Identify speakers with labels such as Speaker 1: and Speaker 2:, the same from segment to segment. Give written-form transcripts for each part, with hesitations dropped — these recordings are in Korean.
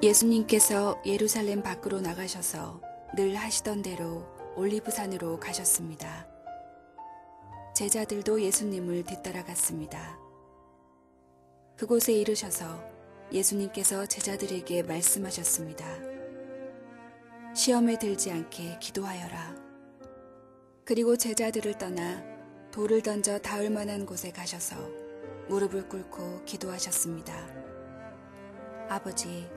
Speaker 1: 예수님께서 예루살렘 밖으로 나가셔서 늘 하시던 대로 올리브산으로 가셨습니다. 제자들도 예수님을 뒤따라갔습니다. 그곳에 이르셔서 예수님께서 제자들에게 말씀하셨습니다. 시험에 들지 않게 기도하여라. 그리고 제자들을 떠나 돌을 던져 닿을 만한 곳에 가셔서 무릎을 꿇고 기도하셨습니다. 아버지,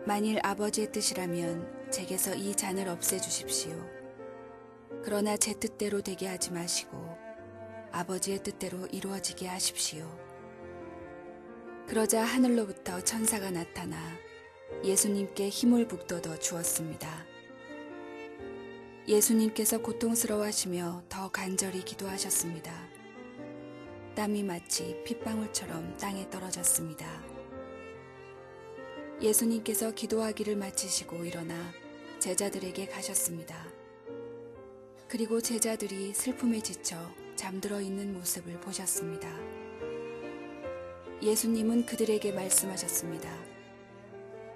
Speaker 1: 만일 아버지의 뜻이라면 제게서 이 잔을 없애주십시오. 그러나 제 뜻대로 되게 하지 마시고 아버지의 뜻대로 이루어지게 하십시오. 그러자 하늘로부터 천사가 나타나 예수님께 힘을 북돋워 주었습니다. 예수님께서 고통스러워하시며 더 간절히 기도하셨습니다. 땀이 마치 핏방울처럼 땅에 떨어졌습니다. 예수님께서 기도하기를 마치시고 일어나 제자들에게 가셨습니다. 그리고 제자들이 슬픔에 지쳐 잠들어 있는 모습을 보셨습니다. 예수님은 그들에게 말씀하셨습니다.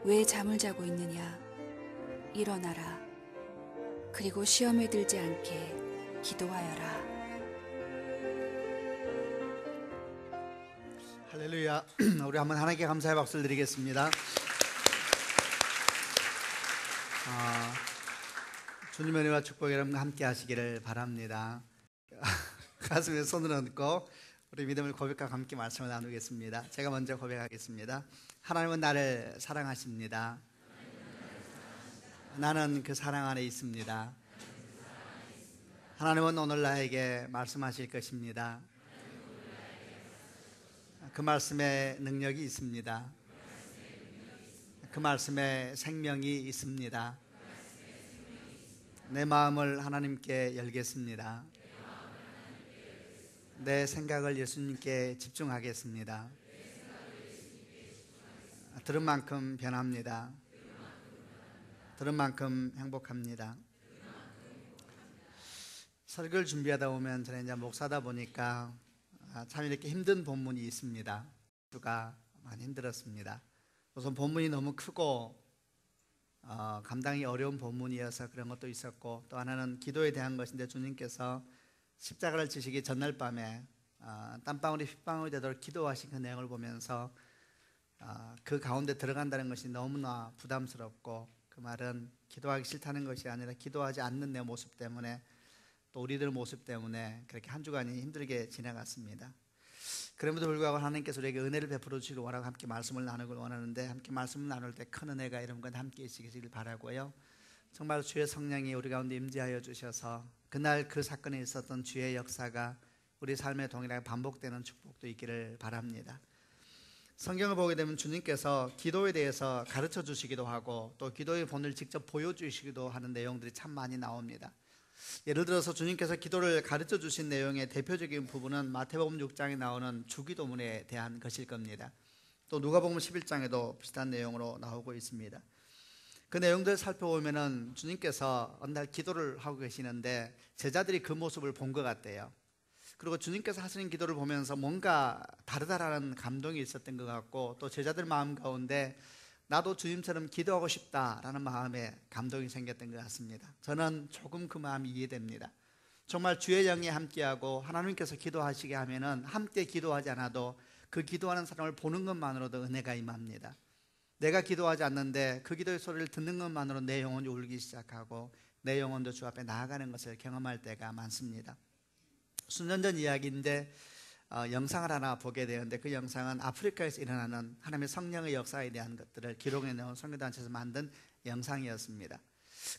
Speaker 1: 왜 잠을 자고 있느냐? 일어나라. 그리고 시험에 들지 않게 기도하여라.
Speaker 2: 할렐루야. 우리 한번 하나님께 감사의 박수를 드리겠습니다. 주님의 은혜와 축복이 여러분과 함께 하시기를 바랍니다. 가슴에 손을 얹고 우리 믿음을 고백하고 함께 말씀을 나누겠습니다. 제가 먼저 고백하겠습니다. 하나님은 나를 사랑하십니다. 나는 그 사랑 안에 있습니다. 하나님은 오늘 나에게 말씀하실 것입니다. 그 말씀에 능력이 있습니다. 그 말씀에 생명이 있습니다. 내 마음을 하나님께 열겠습니다. 내 생각을 예수님께 집중하겠습니다. 들은 만큼 변합니다. 들은 만큼 행복합니다. 설교를 준비하다 보면 저는 이제 목사다 보니까 참 이렇게 힘든 본문이 있습니다. 주가 많이 힘들었습니다. 우선 본문이 너무 크고 감당이 어려운 본문이어서 그런 것도 있었고, 또 하나는 기도에 대한 것인데 주님께서 십자가를 지시기 전날 밤에 땀방울이 핏방울이 되도록 기도하신 그 내용을 보면서 그 가운데 들어간다는 것이 너무나 부담스럽고, 그 말은 기도하기 싫다는 것이 아니라 기도하지 않는 내 모습 때문에, 또 우리들 모습 때문에 그렇게 한 주간이 힘들게 지나갔습니다. 그럼에도 불구하고 하나님께서 우리에게 은혜를 베풀어 주시기 원하고 함께 말씀을 나누길 원하는데, 함께 말씀을 나눌 때 큰 은혜가 여러분과 함께 있으시길 바라고요. 정말 주의 성령이 우리 가운데 임재하여 주셔서 그날 그 사건에 있었던 주의 역사가 우리 삶에 동일하게 반복되는 축복도 있기를 바랍니다. 성경을 보게 되면 주님께서 기도에 대해서 가르쳐 주시기도 하고, 또 기도의 본을 직접 보여주시기도 하는 내용들이 참 많이 나옵니다. 예를 들어서 주님께서 기도를 가르쳐 주신 내용의 대표적인 부분은 마태복음 6장에 나오는 주기도문에 대한 것일 겁니다. 또 누가복음 11장에도 비슷한 내용으로 나오고 있습니다. 그 내용들을 살펴보면은 주님께서 어느 날 기도를 하고 계시는데 제자들이 그 모습을 본 것 같대요. 그리고 주님께서 하시는 기도를 보면서 뭔가 다르다라는 감동이 있었던 것 같고, 또 제자들 마음 가운데 나도 주님처럼 기도하고 싶다라는 마음에 감동이 생겼던 것 같습니다. 저는 조금 그 마음이 이해됩니다. 정말 주의 영이 함께하고 하나님께서 기도하시게 하면은 함께 기도하지 않아도 그 기도하는 사람을 보는 것만으로도 은혜가 임합니다. 내가 기도하지 않는데 그 기도의 소리를 듣는 것만으로 내 영혼이 울기 시작하고 내 영혼도 주 앞에 나아가는 것을 경험할 때가 많습니다. 수년 전 이야기인데 영상을 하나 보게 되는데, 그 영상은 아프리카에서 일어나는 하나님의 성령의 역사에 대한 것들을 기록해 놓은 선교단체에서 만든 영상이었습니다.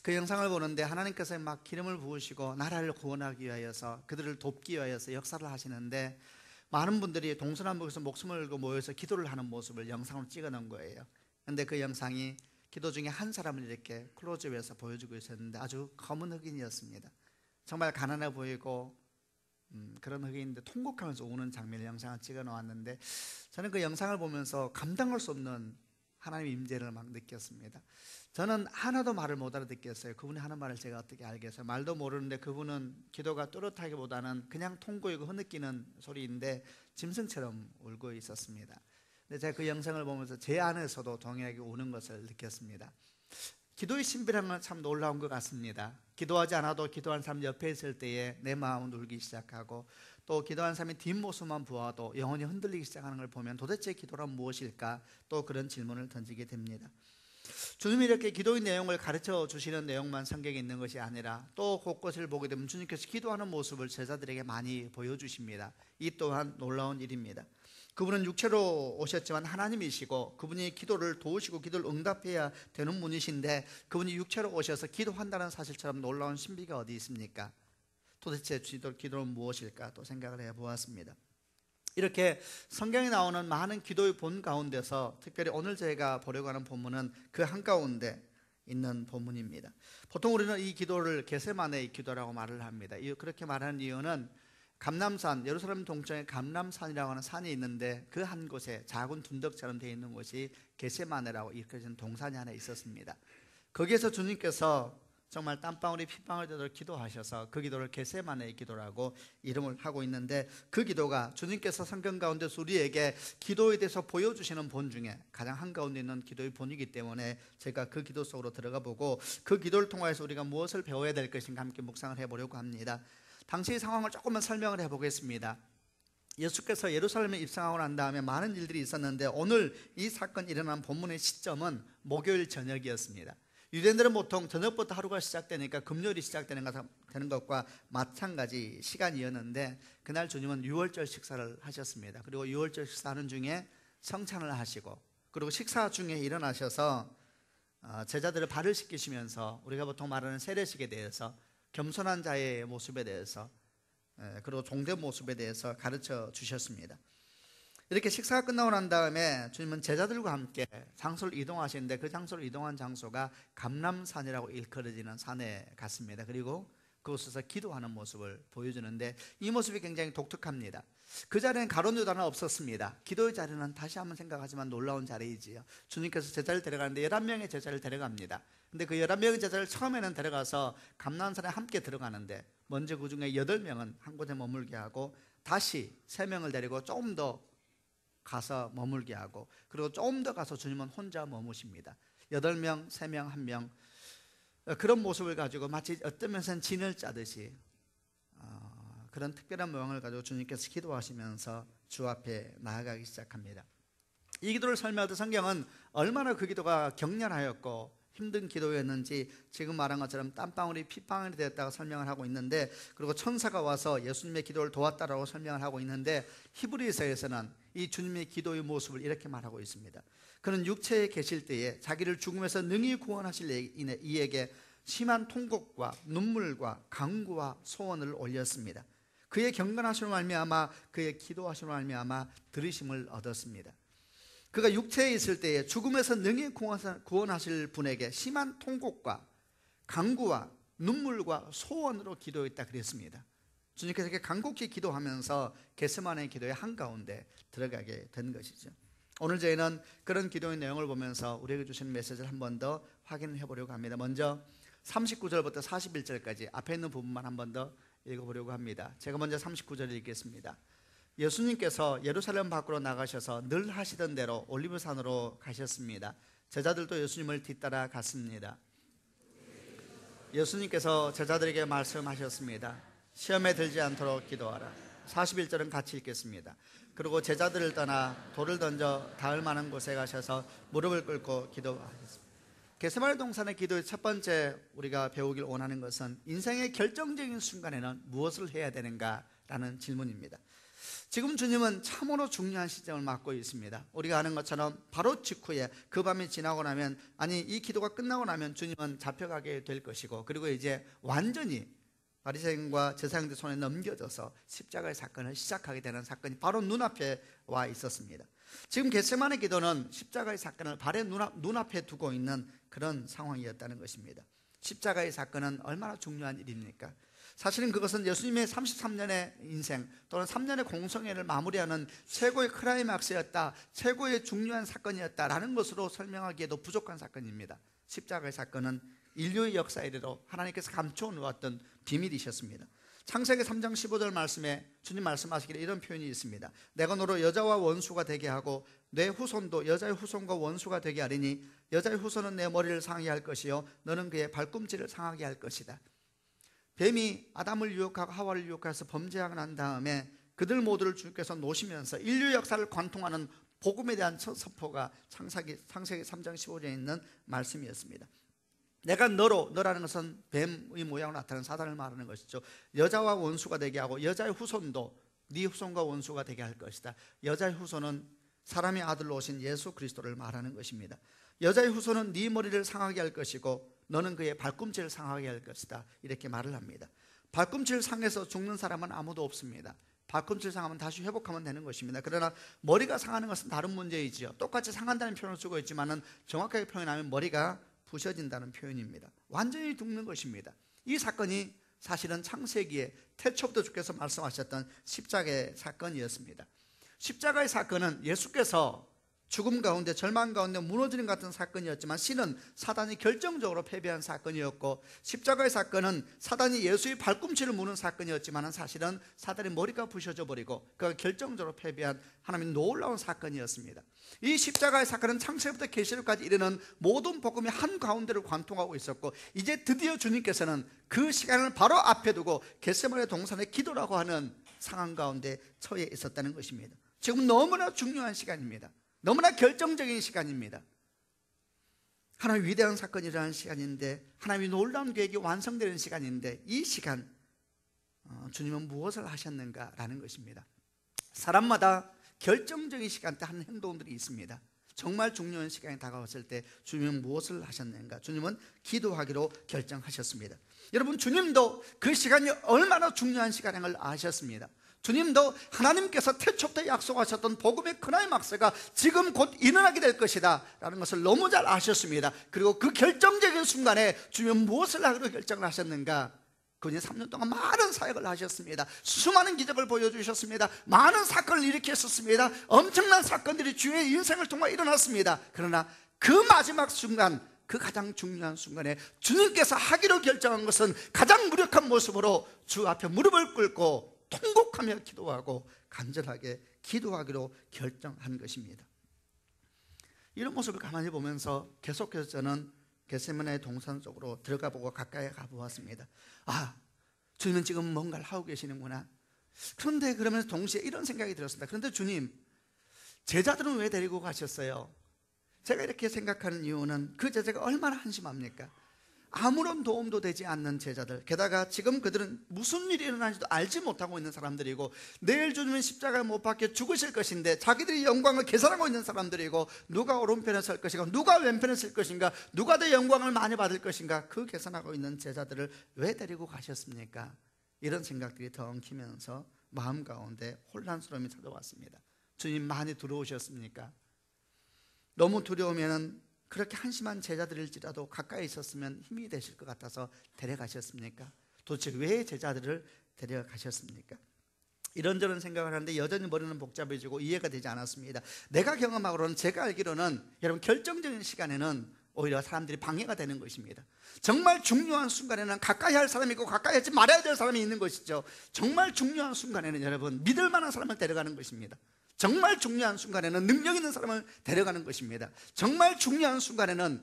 Speaker 2: 그 영상을 보는데 하나님께서 막 기름을 부으시고 나라를 구원하기 위하여서 그들을 돕기 위하여서 역사를 하시는데, 많은 분들이 동서남북에서 목숨을 걸고 모여서 기도를 하는 모습을 영상으로 찍어 놓은 거예요. 그런데 그 영상이 기도 중에 한 사람을 이렇게 클로즈업해서 보여주고 있었는데 아주 검은 흑인이었습니다. 정말 가난해 보이고 그런 흑인인데 통곡하면서 우는 장면의 영상을 찍어 놓았는데, 저는 그 영상을 보면서 감당할 수 없는 하나님의 임재를 막 느꼈습니다. 저는 하나도 말을 못 알아듣겠어요. 그분이 하는 말을 제가 어떻게 알겠어요. 말도 모르는데 그분은 기도가 또렷하기보다는 그냥 통곡이고 흐느끼는 소리인데 짐승처럼 울고 있었습니다. 근데 제가 그 영상을 보면서 제 안에서도 동일하게 우는 것을 느꼈습니다. 기도의 신비라는 건 참 놀라운 것 같습니다. 기도하지 않아도 기도한 사람 옆에 있을 때에 내 마음은 울기 시작하고, 또 기도한 사람의 뒷모습만 보아도 영혼이 흔들리기 시작하는 걸 보면 도대체 기도란 무엇일까? 또 그런 질문을 던지게 됩니다. 주님이 이렇게 기도의 내용을 가르쳐 주시는 내용만 성경에 있는 것이 아니라 또 곳곳을 보게 되면 주님께서 기도하는 모습을 제자들에게 많이 보여주십니다. 이 또한 놀라운 일입니다. 그분은 육체로 오셨지만 하나님이시고 그분이 기도를 도우시고 기도를 응답해야 되는 분이신데, 그분이 육체로 오셔서 기도한다는 사실처럼 놀라운 신비가 어디 있습니까? 도대체 기도는 무엇일까? 또 생각을 해보았습니다. 이렇게 성경에 나오는 많은 기도의 본 가운데서 특별히 오늘 저희가 보려고 하는 본문은 그 한가운데 있는 본문입니다. 보통 우리는 이 기도를 겟세마네의 기도라고 말을 합니다. 그렇게 말하는 이유는 감람산, 예루살렘 동쪽에 감람산이라고 하는 산이 있는데 그 한 곳에 작은 둔덕처럼 되어 있는 곳이 겟세마네라고 일컬어지는 동산이 하나 있었습니다. 거기에서 주님께서 정말 땀방울이 핏방울 되도록 기도하셔서 그 기도를 겟세마네의 기도라고 이름을 하고 있는데, 그 기도가 주님께서 성경 가운데서 우리에게 기도에 대해서 보여주시는 본 중에 가장 한가운데 있는 기도의 본이기 때문에 제가 그 기도 속으로 들어가 보고 그 기도를 통해서 우리가 무엇을 배워야 될 것인가 함께 묵상을 해보려고 합니다. 당시의 상황을 조금만 설명을 해보겠습니다. 예수께서 예루살렘에 입성하고 난 다음에 많은 일들이 있었는데, 오늘 이 사건이 일어난 본문의 시점은 목요일 저녁이었습니다. 유대인들은 보통 저녁부터 하루가 시작되니까 금요일이 시작되는 것과 마찬가지 시간이었는데, 그날 주님은 유월절 식사를 하셨습니다. 그리고 유월절 식사하는 중에 성찬을 하시고, 그리고 식사 중에 일어나셔서 제자들을 발을 씻기시면서 우리가 보통 말하는 세례식에 대해서, 겸손한 자의 모습에 대해서, 그리고 종된 모습에 대해서 가르쳐 주셨습니다. 이렇게 식사가 끝나고 난 다음에 주님은 제자들과 함께 장소를 이동하시는데, 그 장소를 이동한 장소가 감람산이라고 일컬어지는 산에 갔습니다. 그리고 그곳에서 기도하는 모습을 보여주는데, 이 모습이 굉장히 독특합니다. 그 자리에는 가론 유다는 없었습니다. 기도의 자리는 다시 한번 생각하지만 놀라운 자리이지요. 주님께서 제자를 데려가는데 11명의 제자를 데려갑니다. 근데 그 11명의 제자를 처음에는 데려가서 감람산에 함께 들어가는데, 먼저 그 중에 8명은 한 곳에 머물게 하고, 다시 3명을 데리고 조금 더 가서 머물게 하고, 그리고 조금 더 가서 주님은 혼자 머무십니다. 8명, 3명, 1명, 그런 모습을 가지고 마치 어떤 면에서는 진을 짜듯이 그런 특별한 모양을 가지고 주님께서 기도하시면서 주 앞에 나아가기 시작합니다. 이 기도를 설명할 때 성경은 얼마나 그 기도가 격렬하였고 힘든 기도였는지 지금 말한 것처럼 땀방울이 핏방울이 되었다고 설명을 하고 있는데, 그리고 천사가 와서 예수님의 기도를 도왔다라고 설명을 하고 있는데, 히브리서에서는 이 주님의 기도의 모습을 이렇게 말하고 있습니다. 그는 육체에 계실 때에 자기를 죽음에서 능히 구원하실 이에게 심한 통곡과 눈물과 간구와 소원을 올렸습니다. 그의 경건하심으로 말미암아, 그의 기도하심으로 말미암아 들으심을 얻었습니다. 그가 육체에 있을 때에 죽음에서 능히 구원하실 분에게 심한 통곡과 간구와 눈물과 소원으로 기도했다 그랬습니다. 주님께서 이렇게 간곡히 기도하면서 겟세마네 기도의 한가운데 들어가게 된 것이죠. 오늘 저희는 그런 기도의 내용을 보면서 우리에게 주시는 메시지를 한 번 더 확인해 보려고 합니다. 먼저 39절부터 41절까지 앞에 있는 부분만 한 번 더 읽어보려고 합니다. 제가 먼저 39절을 읽겠습니다. 예수님께서 예루살렘 밖으로 나가셔서 늘 하시던 대로 올리브산으로 가셨습니다. 제자들도 예수님을 뒤따라 갔습니다. 예수님께서 제자들에게 말씀하셨습니다. 시험에 들지 않도록 기도하라. 41절은 같이 읽겠습니다. 그리고 제자들을 떠나 돌을 던져 닿을 만한 곳에 가셔서 무릎을 꿇고 기도하셨습니다. 겟세마네 동산의 기도의 첫 번째 우리가 배우길 원하는 것은 인생의 결정적인 순간에는 무엇을 해야 되는가라는 질문입니다. 지금 주님은 참으로 중요한 시점을 맞고 있습니다. 우리가 아는 것처럼 바로 직후에 그 밤이 지나고 나면, 아니 이 기도가 끝나고 나면 주님은 잡혀가게 될 것이고, 그리고 이제 완전히 바리새인과 제사장들 손에 넘겨져서 십자가의 사건을 시작하게 되는 사건이 바로 눈앞에 와 있었습니다. 지금 겟세마네 기도는 십자가의 사건을 발의 눈앞에 두고 있는 그런 상황이었다는 것입니다. 십자가의 사건은 얼마나 중요한 일입니까? 사실은 그것은 예수님의 33년의 인생 또는 3년의 공성회를 마무리하는 최고의 클라이막스였다, 최고의 중요한 사건이었다라는 것으로 설명하기에도 부족한 사건입니다. 십자가의 사건은 인류의 역사 이래로 하나님께서 감춰 놓았던 비밀이셨습니다. 창세기 3장 15절 말씀에 주님 말씀하시기를 이런 표현이 있습니다. 내가 너로 여자와 원수가 되게 하고 내 후손도 여자의 후손과 원수가 되게 하리니 여자의 후손은 내 머리를 상하게 할 것이요 너는 그의 발꿈치를 상하게 할 것이다. 뱀이 아담을 유혹하고 하와를 유혹해서 범죄하고 난 다음에 그들 모두를 주께서 놓으시면서 인류 역사를 관통하는 복음에 대한 첫 선포가 창세기 3장 15절에 있는 말씀이었습니다. 내가 너라는 것은 뱀의 모양으로 나타나는 사단을 말하는 것이죠. 여자와 원수가 되게 하고 여자의 후손도 네 후손과 원수가 되게 할 것이다. 여자의 후손은 사람의 아들로 오신 예수 그리스도를 말하는 것입니다. 여자의 후손은 네 머리를 상하게 할 것이고 너는 그의 발꿈치를 상하게 할 것이다. 이렇게 말을 합니다. 발꿈치를 상해서 죽는 사람은 아무도 없습니다. 발꿈치를 상하면 다시 회복하면 되는 것입니다. 그러나 머리가 상하는 것은 다른 문제이지요. 똑같이 상한다는 표현을 쓰고 있지만 정확하게 표현하면 머리가 부셔진다는 표현입니다. 완전히 죽는 것입니다. 이 사건이 사실은 창세기에 태초부터 주께서 말씀하셨던 십자가의 사건이었습니다. 십자가의 사건은 예수께서 죽음 가운데 절망 가운데 무너지는 같은 사건이었지만 신은 사단이 결정적으로 패배한 사건이었고 십자가의 사건은 사단이 예수의 발꿈치를 무는 사건이었지만 사실은 사단의 머리가 부셔져 버리고 그가 결정적으로 패배한 하나님의 놀라운 사건이었습니다. 이 십자가의 사건은 창세기부터 계시록까지 이르는 모든 복음이 한 가운데를 관통하고 있었고 이제 드디어 주님께서는 그 시간을 바로 앞에 두고 겟세마네 동산의 기도라고 하는 상황 가운데 처해 있었다는 것입니다. 지금 너무나 중요한 시간입니다. 너무나 결정적인 시간입니다. 하나님의 위대한 사건이 일어나는 시간인데 하나님의 놀라운 계획이 완성되는 시간인데 이 시간 주님은 무엇을 하셨는가라는 것입니다. 사람마다 결정적인 시간대 하는 행동들이 있습니다. 정말 중요한 시간이 다가왔을 때 주님은 무엇을 하셨는가? 주님은 기도하기로 결정하셨습니다. 여러분 주님도 그 시간이 얼마나 중요한 시간인 걸 아셨습니다. 주님도 하나님께서 태초부터 약속하셨던 복음의 크라이막스가 지금 곧 일어나게 될 것이다 라는 것을 너무 잘 아셨습니다. 그리고 그 결정적인 순간에 주님은 무엇을 하기로 결정을 하셨는가? 그분이 3년 동안 많은 사역을 하셨습니다. 수많은 기적을 보여주셨습니다. 많은 사건을 일으켰었습니다. 엄청난 사건들이 주의 인생을 통해 일어났습니다. 그러나 그 마지막 순간, 그 가장 중요한 순간에 주님께서 하기로 결정한 것은 가장 무력한 모습으로 주 앞에 무릎을 꿇고 통곡하며 기도하고 간절하게 기도하기로 결정한 것입니다. 이런 모습을 가만히 보면서 계속해서 저는 겟세마네 동산 쪽으로 들어가 보고 가까이 가보았습니다. 아, 주님은 지금 뭔가를 하고 계시는구나. 그런데 그러면서 동시에 이런 생각이 들었습니다. 그런데 주님, 제자들은 왜 데리고 가셨어요? 제가 이렇게 생각하는 이유는 그 제자가 얼마나 한심합니까? 아무런 도움도 되지 않는 제자들, 게다가 지금 그들은 무슨 일이 일어나는지도 알지 못하고 있는 사람들이고 내일 주님은 십자가에 못 박혀 죽으실 것인데 자기들이 영광을 계산하고 있는 사람들이고 누가 오른편에 설 것인가, 누가 왼편에 설 것인가, 누가 더 영광을 많이 받을 것인가, 그 계산하고 있는 제자들을 왜 데리고 가셨습니까? 이런 생각들이 더 엉키면서 마음 가운데 혼란스러움이 찾아왔습니다. 주님 많이 두려우셨습니까? 너무 두려우면 그렇게 한심한 제자들일지라도 가까이 있었으면 힘이 되실 것 같아서 데려가셨습니까? 도대체 왜 제자들을 데려가셨습니까? 이런저런 생각을 하는데 여전히 머리는 복잡해지고 이해가 되지 않았습니다. 내가 경험하고는, 제가 알기로는 여러분 결정적인 시간에는 오히려 사람들이 방해가 되는 것입니다. 정말 중요한 순간에는 가까이 할 사람이 있고 가까이 하지 말아야 될 사람이 있는 것이죠. 정말 중요한 순간에는 여러분 믿을 만한 사람을 데려가는 것입니다. 정말 중요한 순간에는 능력 있는 사람을 데려가는 것입니다. 정말 중요한 순간에는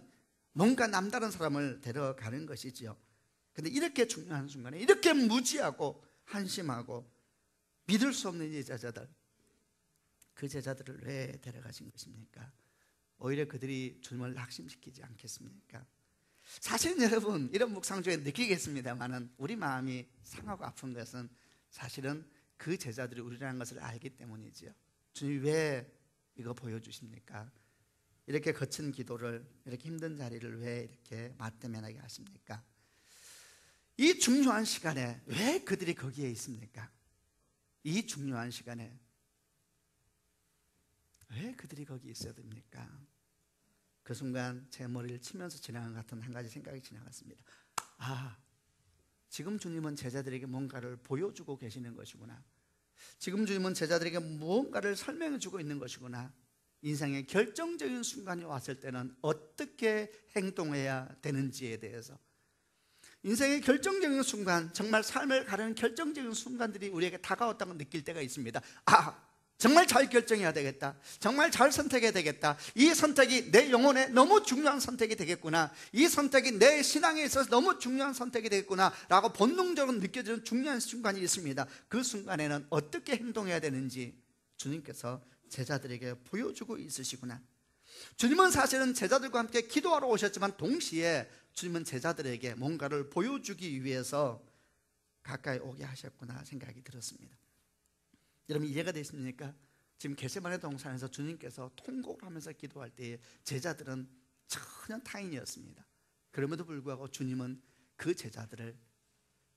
Speaker 2: 뭔가 남다른 사람을 데려가는 것이지요. 그런데 이렇게 중요한 순간에 이렇게 무지하고 한심하고 믿을 수 없는 이 제자들, 그 제자들을 왜 데려가신 것입니까? 오히려 그들이 주님을 낙심시키지 않겠습니까? 사실은 여러분 이런 묵상 중에 느끼겠습니다만은 우리 마음이 상하고 아픈 것은 사실은 그 제자들이 우리라는 것을 알기 때문이지요. 주님 왜 이거 보여주십니까? 이렇게 거친 기도를, 이렇게 힘든 자리를 왜 이렇게 맞대면하게 하십니까? 이 중요한 시간에 왜 그들이 거기에 있습니까? 이 중요한 시간에 왜 그들이 거기 있어야 됩니까? 그 순간 제 머리를 치면서 지나간 것 같은 한 가지 생각이 지나갔습니다. 아, 지금 주님은 제자들에게 뭔가를 보여주고 계시는 것이구나. 지금 주님은 제자들에게 무언가를 설명해 주고 있는 것이구나. 인생의 결정적인 순간이 왔을 때는 어떻게 행동해야 되는지에 대해서, 인생의 결정적인 순간, 정말 삶을 가르는 결정적인 순간들이 우리에게 다가왔다고 느낄 때가 있습니다. 정말 잘 결정해야 되겠다, 정말 잘 선택해야 되겠다, 이 선택이 내 영혼에 너무 중요한 선택이 되겠구나, 이 선택이 내 신앙에 있어서 너무 중요한 선택이 되겠구나 라고 본능적으로 느껴지는 중요한 순간이 있습니다. 그 순간에는 어떻게 행동해야 되는지 주님께서 제자들에게 보여주고 있으시구나. 주님은 사실은 제자들과 함께 기도하러 오셨지만 동시에 주님은 제자들에게 뭔가를 보여주기 위해서 가까이 오게 하셨구나 생각이 들었습니다. 여러분, 이해가 되십니까? 지금 겟세마네 동산에서 주님께서 통곡을 하면서 기도할 때에 제자들은 전혀 타인이었습니다. 그럼에도 불구하고 주님은 그 제자들을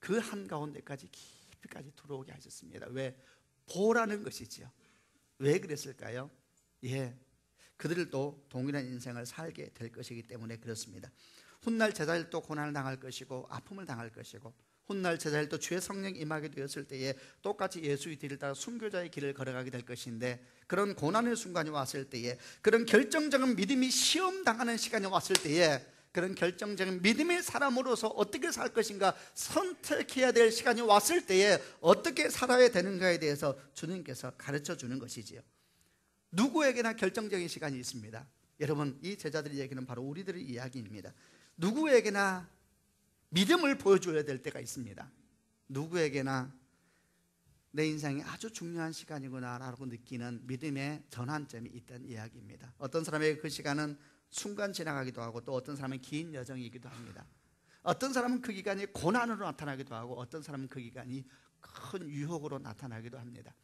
Speaker 2: 그 한가운데까지 깊이까지 들어오게 하셨습니다. 왜? 보라는 것이지요. 왜 그랬을까요? 그들도 동일한 인생을 살게 될 것이기 때문에 그렇습니다. 훗날 제자들도 고난을 당할 것이고 아픔을 당할 것이고, 훗날 제자들도 주의 성령이 임하게 되었을 때에 똑같이 예수의 뒤를 따라 순교자의 길을 걸어가게 될 것인데, 그런 고난의 순간이 왔을 때에, 그런 결정적인 믿음이 시험당하는 시간이 왔을 때에, 그런 결정적인 믿음의 사람으로서 어떻게 살 것인가 선택해야 될 시간이 왔을 때에 어떻게 살아야 되는가에 대해서 주님께서 가르쳐 주는 것이지요. 누구에게나 결정적인 시간이 있습니다. 여러분, 이 제자들의 얘기는 바로 우리들의 이야기입니다. 누구에게나 믿음을 보여줘야 될 때가 있습니다. 누구에게나 내 인생이 아주 중요한 시간이구나 라고 느끼는 믿음의 전환점이 있다는 이야기입니다. 어떤 사람에게 그 시간은 순간 지나가기도 하고, 또 어떤 사람은 긴 여정이기도 합니다. 어떤 사람은 그 기간이 고난으로 나타나기도 하고, 어떤 사람은 그 기간이 큰 유혹으로 나타나기도 합니다.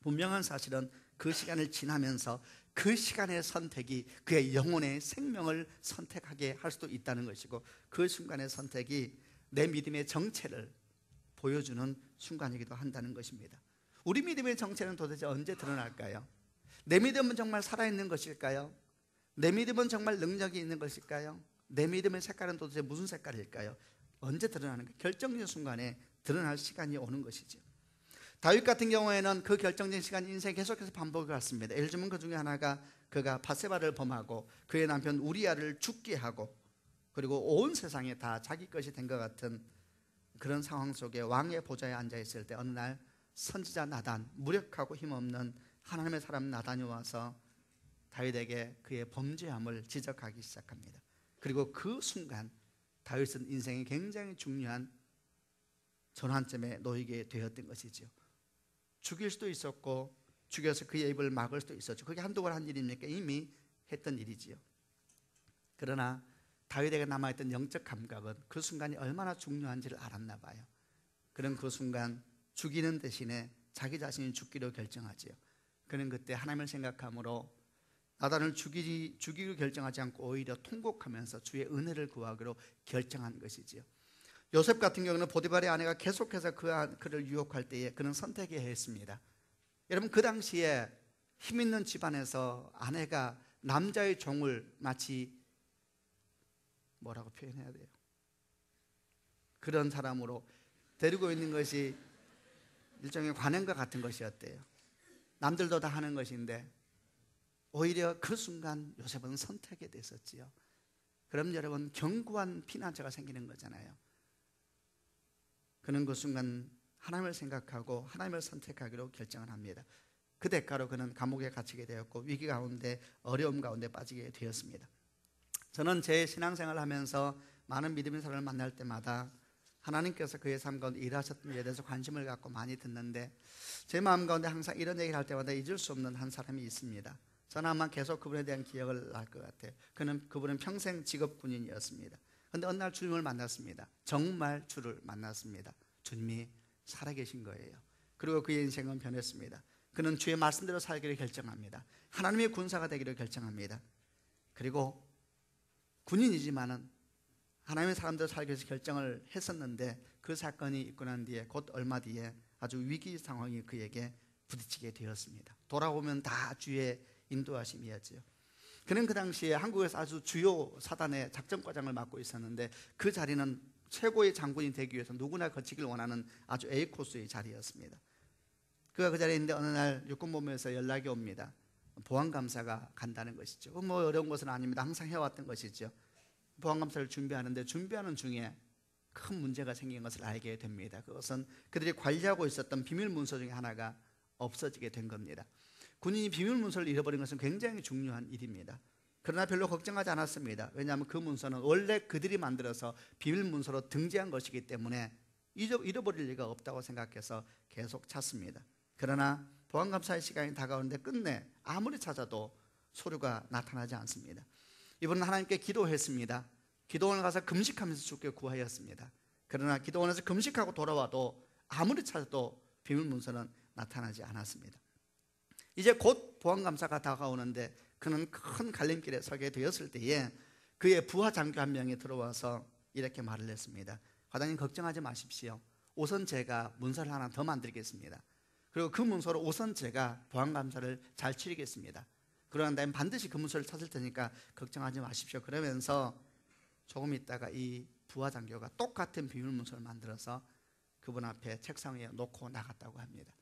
Speaker 2: 분명한 사실은 그 시간을 지나면서 그 시간의 선택이 그의 영혼의 생명을 선택하게 할 수도 있다는 것이고, 그 순간의 선택이 내 믿음의 정체를 보여주는 순간이기도 한다는 것입니다. 우리 믿음의 정체는 도대체 언제 드러날까요? 내 믿음은 정말 살아있는 것일까요? 내 믿음은 정말 능력이 있는 것일까요? 내 믿음의 색깔은 도대체 무슨 색깔일까요? 언제 드러나는가? 결정적인 순간에 드러날 시간이 오는 것이죠. 다윗 같은 경우에는 그 결정적인 시간이 인생에 계속해서 반복을 했습니다. 예를 들면 그 중에 하나가 그가 밧세바를 범하고 그의 남편 우리아를 죽게 하고, 그리고 온 세상에 다 자기 것이 된 것 같은 그런 상황 속에 왕의 보좌에 앉아 있을 때, 어느 날 선지자 나단, 무력하고 힘없는 하나님의 사람 나단이 와서 다윗에게 그의 범죄함을 지적하기 시작합니다. 그리고 그 순간 다윗은 인생이 굉장히 중요한 전환점에 놓이게 되었던 것이죠. 죽일 수도 있었고, 죽여서 그의 입을 막을 수도 있었죠. 그게 한두 번 한 일입니까? 이미 했던 일이지요. 그러나 다윗에게 남아있던 영적 감각은 그 순간이 얼마나 중요한지를 알았나 봐요. 그런 그 순간 죽이는 대신에 자기 자신이 죽기로 결정하지요. 그는 그때 하나님을 생각함으로 나단을 죽이기로 결정하지 않고 오히려 통곡하면서 주의 은혜를 구하기로 결정한 것이지요. 요셉 같은 경우는 보디발의 아내가 계속해서 그를 유혹할 때에 그는 선택해야 했습니다. 여러분, 그 당시에 힘 있는 집안에서 아내가 남자의 종을 마치 뭐라고 표현해야 돼요? 그런 사람으로 데리고 있는 것이 일종의 관행과 같은 것이었대요. 남들도 다 하는 것인데 오히려 그 순간 요셉은 선택에 됐었지요. 그럼 여러분, 견고한 피난처가 생기는 거잖아요. 그는 그 순간 하나님을 생각하고 하나님을 선택하기로 결정을 합니다. 그 대가로 그는 감옥에 갇히게 되었고 위기 가운데, 어려움 가운데 빠지게 되었습니다. 저는 제 신앙생활을 하면서 많은 믿음의 사람을 만날 때마다 하나님께서 그의 삶 가운데 일하셨던 일에 대해서 관심을 갖고 많이 듣는데, 제 마음 가운데 항상 이런 얘기를 할 때마다 잊을 수 없는 한 사람이 있습니다. 저는 아마 계속 그분에 대한 기억을 할 것 같아요. 그분은 평생 직업 군인이었습니다. 그런데 어느 날 주님을 만났습니다. 정말 주를 만났습니다. 주님이 살아계신 거예요. 그리고 그의 인생은 변했습니다. 그는 주의 말씀대로 살기를 결정합니다. 하나님의 군사가 되기를 결정합니다. 그리고 군인이지만은 하나님의 사람대로 살기 위해서 결정을 했었는데, 그 사건이 있고 난 뒤에 곧 얼마 뒤에 아주 위기 상황이 그에게 부딪히게 되었습니다. 돌아보면 다 주의 인도하심이었지요. 그는 그 당시에 한국에서 아주 주요 사단의 작전과장을 맡고 있었는데, 그 자리는 최고의 장군이 되기 위해서 누구나 거치길 원하는 아주 A 코스의 자리였습니다. 그가 그 자리에 있는데 어느 날 육군본부에서 연락이 옵니다. 보안감사가 간다는 것이죠. 뭐 어려운 것은 아닙니다. 항상 해왔던 것이죠. 보안감사를 준비하는데 준비하는 중에 큰 문제가 생긴 것을 알게 됩니다. 그것은 그들이 관리하고 있었던 비밀 문서 중에 하나가 없어지게 된 겁니다. 군인이 비밀 문서를 잃어버린 것은 굉장히 중요한 일입니다. 그러나 별로 걱정하지 않았습니다. 왜냐하면 그 문서는 원래 그들이 만들어서 비밀 문서로 등재한 것이기 때문에 잃어버릴 리가 없다고 생각해서 계속 찾습니다. 그러나 보안감사의 시간이 다가오는데 끝내 아무리 찾아도 서류가 나타나지 않습니다. 이분은 하나님께 기도했습니다. 기도원을 가서 금식하면서 주께 구하였습니다. 그러나 기도원에서 금식하고 돌아와도 아무리 찾아도 비밀 문서는 나타나지 않았습니다. 이제 곧 보안감사가 다가오는데 그는 큰 갈림길에 서게 되었을 때에 그의 부하 장교 한 명이 들어와서 이렇게 말을 했습니다. 과장님, 걱정하지 마십시오. 우선 제가 문서를 하나 더 만들겠습니다. 그리고 그 문서로 우선 제가 보안감사를 잘 치르겠습니다. 그러한 다음에 반드시 그 문서를 찾을 테니까 걱정하지 마십시오. 그러면서 조금 있다가 이 부하 장교가 똑같은 비밀 문서를 만들어서 그분 앞에 책상 위에 놓고 나갔다고 합니다.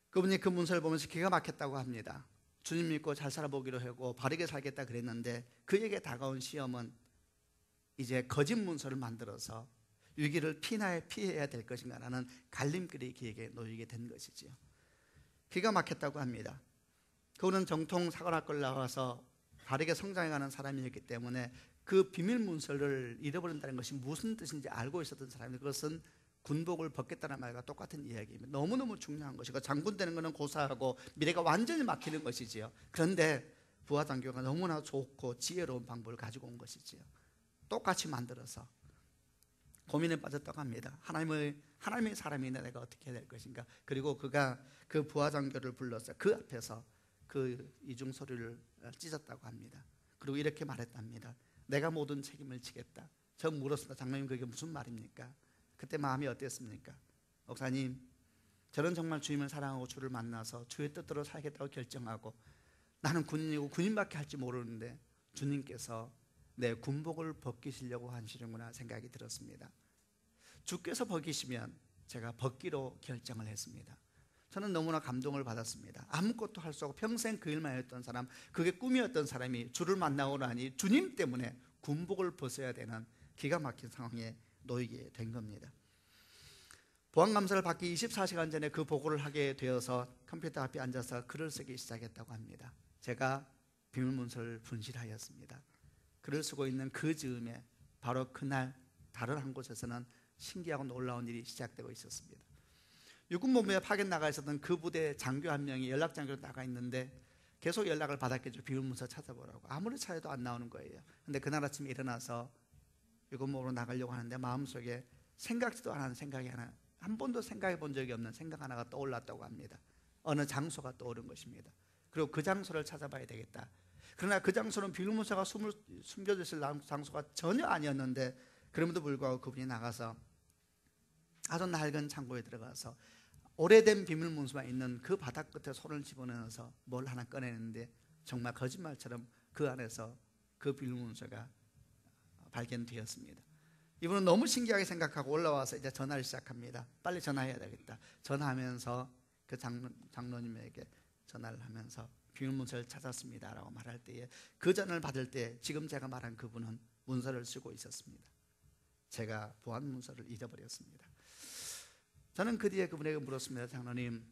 Speaker 2: 그분이 그 문서를 보면서 기가 막혔다고 합니다. 주님 믿고 잘 살아보기로 하고 바르게 살겠다 그랬는데 그에게 다가온 시험은 이제 거짓 문서를 만들어서 위기를 피해야 될 것인가 라는 갈림길이 그에게 놓이게 된 것이지요. 기가 막혔다고 합니다. 그분은 정통 사관학교를 나와서 바르게 성장해가는 사람이었기 때문에 그 비밀 문서를 잃어버린다는 것이 무슨 뜻인지 알고 있었던 사람인데 그것은 군복을 벗겠다는 말과 똑같은 이야기입니다. 너무너무 중요한 것이고 장군 되는 것은 고사하고 미래가 완전히 막히는 것이지요. 그런데 부하 장교가 너무나 좋고 지혜로운 방법을 가지고 온 것이지요. 똑같이 만들어서 고민에 빠졌다고 합니다. 하나님의 사람인데 내가 어떻게 해야 될 것인가. 그리고 그가 그 부하 장교를 불러서 그 앞에서 그 이중서류를 찢었다고 합니다. 그리고 이렇게 말했답니다. 내가 모든 책임을 지겠다. 저 물었습니다. 장로님, 그게 무슨 말입니까? 그때 마음이 어땠습니까? 목사님, 저는 정말 주님을 사랑하고 주를 만나서 주의 뜻대로 살겠다고 결정하고 나는 군인이고 군인밖에 할지 모르는데 주님께서 내 군복을 벗기시려고 하시는구나 생각이 들었습니다. 주께서 벗기시면 제가 벗기로 결정을 했습니다. 저는 너무나 감동을 받았습니다. 아무것도 할 수 없고 평생 그 일만 했던 사람, 그게 꿈이었던 사람이 주를 만나고 나니 주님 때문에 군복을 벗어야 되는 기가 막힌 상황에 놓이게 된 겁니다. 보안감사를 받기 24시간 전에 그 보고를 하게 되어서 컴퓨터 앞에 앉아서 글을 쓰기 시작했다고 합니다. 제가 비밀문서를 분실하였습니다. 글을 쓰고 있는 그 즈음에 바로 그날 다른 한 곳에서는 신기하고 놀라운 일이 시작되고 있었습니다. 육군본부에 파견 나가 있었던 그 부대 장교 한 명이 연락 장교로 나가 있는데 계속 연락을 받았겠죠. 비밀문서 찾아보라고. 아무리 찾아도 안 나오는 거예요. 근데 그날 아침에 일어나서 육군본부로 나가려고 하는데 마음속에 생각지도 않은 생각이 하나, 한 번도 생각해 본 적이 없는 생각 하나가 떠올랐다고 합니다. 어느 장소가 떠오른 것입니다. 그리고 그 장소를 찾아봐야 되겠다. 그러나 그 장소는 비밀문서가 숨겨져 있을 장소가 전혀 아니었는데 그럼에도 불구하고 그분이 나가서 아주 낡은 창고에 들어가서 오래된 비밀문서만 있는 그 바닥 끝에 손을 집어넣어서 뭘 하나 꺼내는데 정말 거짓말처럼 그 안에서 그 비밀문서가 발견되었습니다. 이분은 너무 신기하게 생각하고 올라와서 이제 전화를 시작합니다. 빨리 전화해야 되겠다. 전화하면서 그 장로님에게 전화를 하면서 비밀문서를 찾았습니다 라고 말할 때에 그 전화를 받을 때 지금 제가 말한 그분은 문서를 쓰고 있었습니다. 제가 보안문서를 잊어버렸습니다. 저는 그 뒤에 그분에게 물었습니다. 장로님,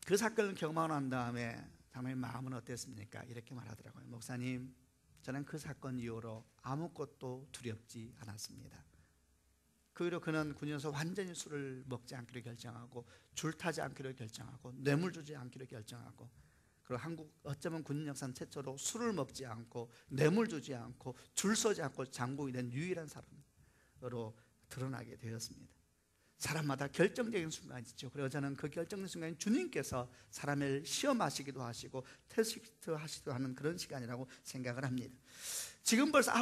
Speaker 2: 그 사건을 경험하고 난 다음에 장로님 마음은 어땠습니까? 이렇게 말하더라고요. 목사님, 저는 그 사건 이후로 아무것도 두렵지 않았습니다. 그 이후로 그는 군에서 완전히 술을 먹지 않기로 결정하고 줄 타지 않기로 결정하고 뇌물 주지 않기로 결정하고 그리고 한국 어쩌면 군인 역사는 최초로 술을 먹지 않고 뇌물 주지 않고 줄 서지 않고 장군이 된 유일한 사람으로 드러나게 되었습니다. 사람마다 결정적인 순간이 있죠. 그래서 저는 그 결정적인 순간이 주님께서 사람을 시험하시기도 하시고 테스트 하시기도 하는 그런 시간이라고 생각을 합니다. 지금 벌써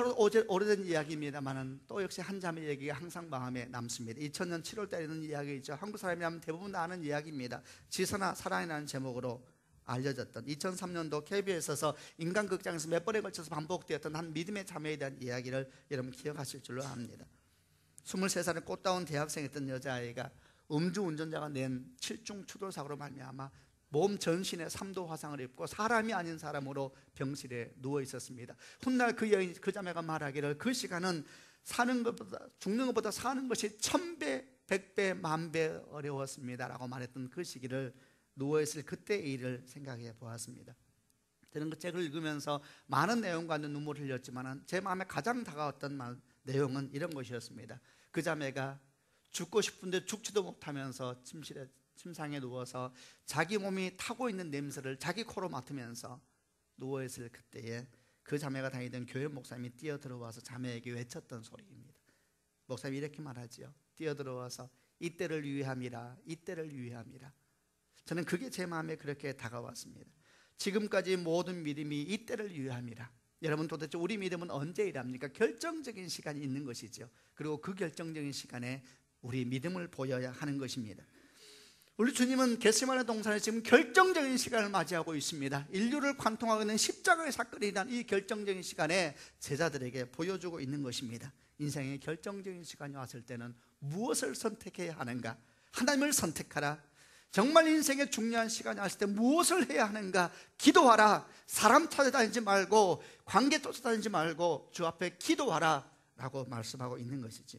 Speaker 2: 오래된 이야기입니다만 또 역시 한 자매 얘기가 항상 마음에 남습니다. 2000년 7월 달에 있는 이야기이죠. 한국 사람이라면 대부분 다 아는 이야기입니다. 지선아 사랑이라는 제목으로 알려졌던 2003년도 KBS에서 인간극장에서 몇 번에 걸쳐서 반복되었던 한 믿음의 자매에 대한 이야기를 여러분 기억하실 줄로 압니다. 23살의 꽃다운 대학생이었던 여자아이가 음주운전자가 낸 7중 추돌사고로 말미암아 몸 전신에 3도 화상을 입고 사람이 아닌 사람으로 병실에 누워 있었습니다. 훗날 그 자매가 말하기를 그 시간은 사는 것보다 죽는 것보다 사는 것이 1000배, 100배, 10,000배 어려웠습니다 라고 말했던 그 시기를, 누워있을 그때의 일을 생각해 보았습니다. 저는 그 책을 읽으면서 많은 내용과는 눈물을 흘렸지만 제 마음에 가장 다가왔던 내용은 이런 것이었습니다. 그 자매가 죽고 싶은데 죽지도 못하면서 침상에 누워서 자기 몸이 타고 있는 냄새를 자기 코로 맡으면서 누워있을 그때에 그 자매가 다니던 교회 목사님이 뛰어들어와서 자매에게 외쳤던 소리입니다. 목사님이 이렇게 말하지요. 뛰어들어와서 이때를 위함이라, 이때를 위함이라. 저는 그게 제 마음에 그렇게 다가왔습니다. 지금까지 모든 믿음이 이때를 위함이라. 여러분, 도대체 우리 믿음은 언제 일합니까? 결정적인 시간이 있는 것이죠. 그리고 그 결정적인 시간에 우리 믿음을 보여야 하는 것입니다. 우리 주님은 겟세마네 동산에 지금 결정적인 시간을 맞이하고 있습니다. 인류를 관통하고 있는 십자가의 사건이란 이 결정적인 시간에 제자들에게 보여주고 있는 것입니다. 인생의 결정적인 시간이 왔을 때는 무엇을 선택해야 하는가? 하나님을 선택하라. 정말 인생의 중요한 시간이 왔을 때 무엇을 해야 하는가? 기도하라. 사람 찾아다니지 말고, 관계 쫓아다니지 말고 주 앞에 기도하라 라고 말씀하고 있는 것이죠.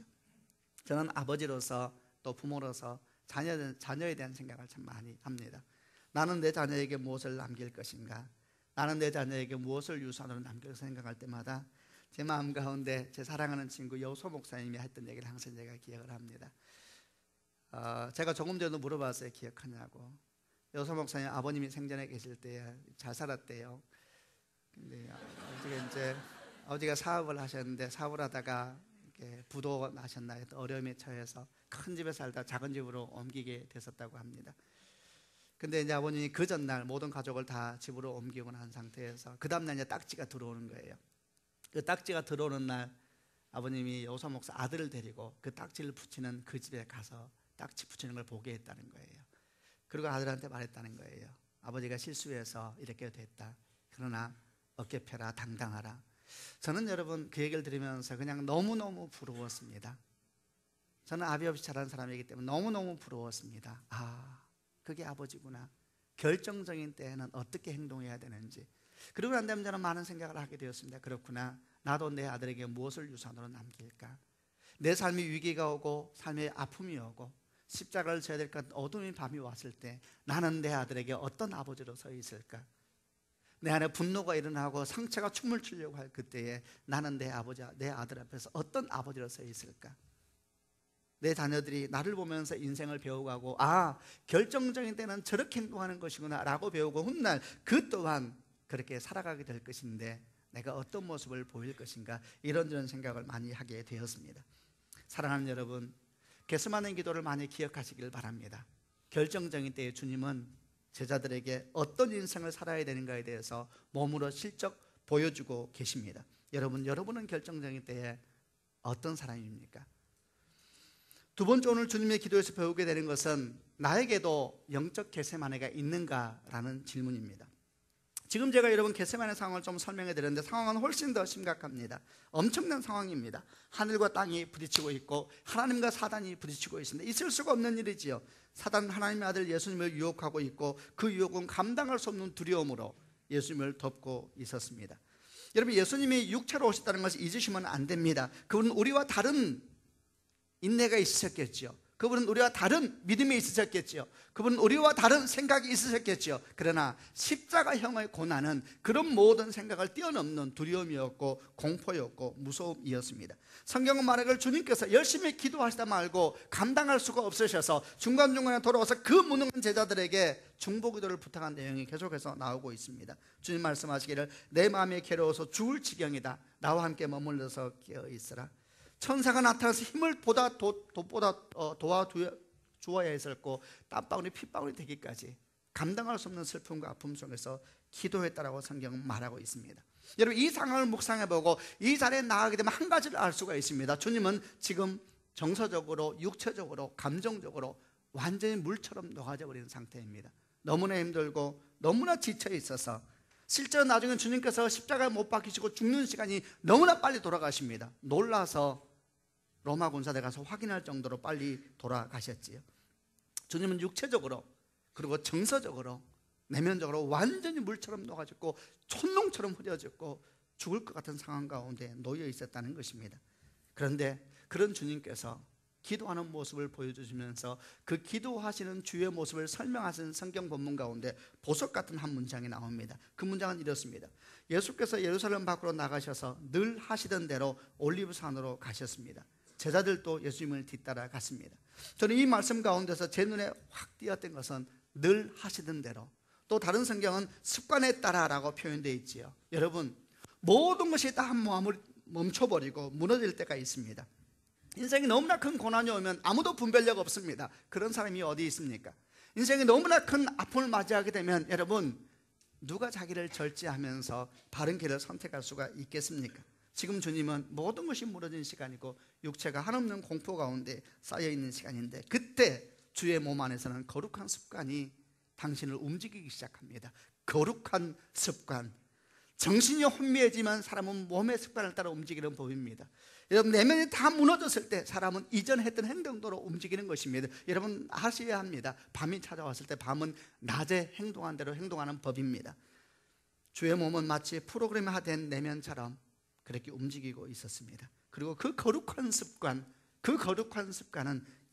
Speaker 2: 저는 아버지로서 또 부모로서 자녀에 대한 생각을 참 많이 합니다. 나는 내 자녀에게 무엇을 남길 것인가? 나는 내 자녀에게 무엇을 유산으로 남길 생각할 때마다 제 마음 가운데 제 사랑하는 친구 여우소 목사님이 했던 얘기를 항상 제가 기억을 합니다. 제가 조금 전에도 물어봤어요. 기억하냐고. 여우소 목사님 아버님이 생전에 계실 때 잘 살았대요. 근데 아버지가 사업을 하셨는데 사업을 하다가 부도 나셨나요? 어려움에 처해서 큰 집에 살다 작은 집으로 옮기게 됐었다고 합니다. 근데 이제 아버님이 그 전날 모든 가족을 다 집으로 옮기고 난 상태에서 그 다음날 이제 딱지가 들어오는 거예요. 그 딱지가 들어오는 날 아버님이 여우소 목사 아들을 데리고 그 딱지를 붙이는 그 집에 가서 딱지 붙이는 걸 보게 했다는 거예요. 그리고 아들한테 말했다는 거예요. 아버지가 실수해서 이렇게 됐다. 그러나 어깨 펴라, 당당하라. 저는 여러분 그 얘기를 들으면서 그냥 너무너무 부러웠습니다. 저는 아비 없이 자란 사람이기 때문에 너무너무 부러웠습니다. 아, 그게 아버지구나. 결정적인 때에는 어떻게 행동해야 되는지. 그리고 난 다음에 저는 많은 생각을 하게 되었습니다. 그렇구나. 나도 내 아들에게 무엇을 유산으로 남길까? 내 삶이 위기가 오고 삶의 아픔이 오고 십자가를 져야 될 것 같은 어둠의 밤이 왔을 때 나는 내 아들에게 어떤 아버지로 서 있을까? 내 안에 분노가 일어나고 상처가 춤을 추려고 할 그때에 나는 내 아버지, 내 아들 앞에서 어떤 아버지로 서 있을까? 내 자녀들이 나를 보면서 인생을 배워가고 아, 결정적인 때는 저렇게 행동하는 것이구나 라고 배우고 훗날 그 또한 그렇게 살아가게 될 것인데 내가 어떤 모습을 보일 것인가, 이런저런 생각을 많이 하게 되었습니다. 사랑하는 여러분, 겟세마네 기도를 많이 기억하시길 바랍니다. 결정적인 때에 주님은 제자들에게 어떤 인생을 살아야 되는가에 대해서 몸으로 실적 보여주고 계십니다. 여러분은 결정적인 때에 어떤 사람입니까? 두 번째, 오늘 주님의 기도에서 배우게 되는 것은 나에게도 영적 겟세마네가 있는가라는 질문입니다. 지금 제가 여러분 겟세마네 상황을 좀 설명해 드렸는데 상황은 훨씬 더 심각합니다. 엄청난 상황입니다. 하늘과 땅이 부딪히고 있고 하나님과 사단이 부딪히고 있습니다. 있을 수가 없는 일이지요. 사단은 하나님의 아들 예수님을 유혹하고 있고 그 유혹은 감당할 수 없는 두려움으로 예수님을 덮고 있었습니다. 여러분, 예수님이 육체로 오셨다는 것을 잊으시면 안 됩니다. 그분은 우리와 다른 인내가 있으셨겠지요. 그분은 우리와 다른 믿음이 있으셨겠지요. 그분은 우리와 다른 생각이 있으셨겠지요. 그러나 십자가형의 고난은 그런 모든 생각을 뛰어넘는 두려움이었고 공포였고 무서움이었습니다. 성경은 말하기를 주님께서 열심히 기도하시다 말고 감당할 수가 없으셔서 중간중간에 돌아와서 그 무능한 제자들에게 중보기도를 부탁한 내용이 계속해서 나오고 있습니다. 주님 말씀하시기를 내 마음이 괴로워서 죽을 지경이다. 나와 함께 머물러서 깨어있으라. 천사가 나타나서 힘을 도와주어야 했었고 땀방울이 핏방울이 되기까지 감당할 수 없는 슬픔과 아픔 속에서 기도했다라고 성경은 말하고 있습니다. 여러분, 이 상황을 묵상해보고 이 자리에 나가게 되면 한 가지를 알 수가 있습니다. 주님은 지금 정서적으로, 육체적으로, 감정적으로 완전히 물처럼 녹아져 버리는 상태입니다. 너무나 힘들고 너무나 지쳐 있어서 실제로 나중에 주님께서 십자가에 못 박히시고 죽는 시간이 너무나 빨리 돌아가십니다. 놀라서 로마 군사대 가서 확인할 정도로 빨리 돌아가셨지요. 주님은 육체적으로 그리고 정서적으로 내면적으로 완전히 물처럼 녹아졌고 촌농처럼 흐려졌고 죽을 것 같은 상황 가운데 놓여 있었다는 것입니다. 그런데 그런 주님께서 기도하는 모습을 보여주시면서 그 기도하시는 주의 모습을 설명하시는 성경 본문 가운데 보석 같은 한 문장이 나옵니다. 그 문장은 이렇습니다. 예수께서 예루살렘 밖으로 나가셔서 늘 하시던 대로 올리브산으로 가셨습니다. 제자들도 예수님을 뒤따라 갔습니다. 저는 이 말씀 가운데서 제 눈에 확 띄었던 것은 늘 하시던 대로, 또 다른 성경은 습관에 따라라고 표현되어 있지요. 여러분, 모든 것이 다 한 몸을 멈춰버리고 무너질 때가 있습니다. 인생이 너무나 큰 고난이 오면 아무도 분별력 없습니다. 그런 사람이 어디 있습니까? 인생이 너무나 큰 아픔을 맞이하게 되면 여러분, 누가 자기를 절제하면서 바른 길을 선택할 수가 있겠습니까? 지금 주님은 모든 것이 무너진 시간이고 육체가 한없는 공포 가운데 쌓여있는 시간인데, 그때 주의 몸 안에서는 거룩한 습관이 당신을 움직이기 시작합니다. 거룩한 습관. 정신이 혼미해지면 사람은 몸의 습관을 따라 움직이는 법입니다. 여러분, 내면이 다 무너졌을 때 사람은 이전 했던 행동대로 움직이는 것입니다. 여러분 아셔야 합니다. 밤이 찾아왔을 때 밤은 낮에 행동한 대로 행동하는 법입니다. 주의 몸은 마치 프로그램화된 내면처럼 그렇게 움직이고 있었습니다. 그리고 그 거룩한 습관은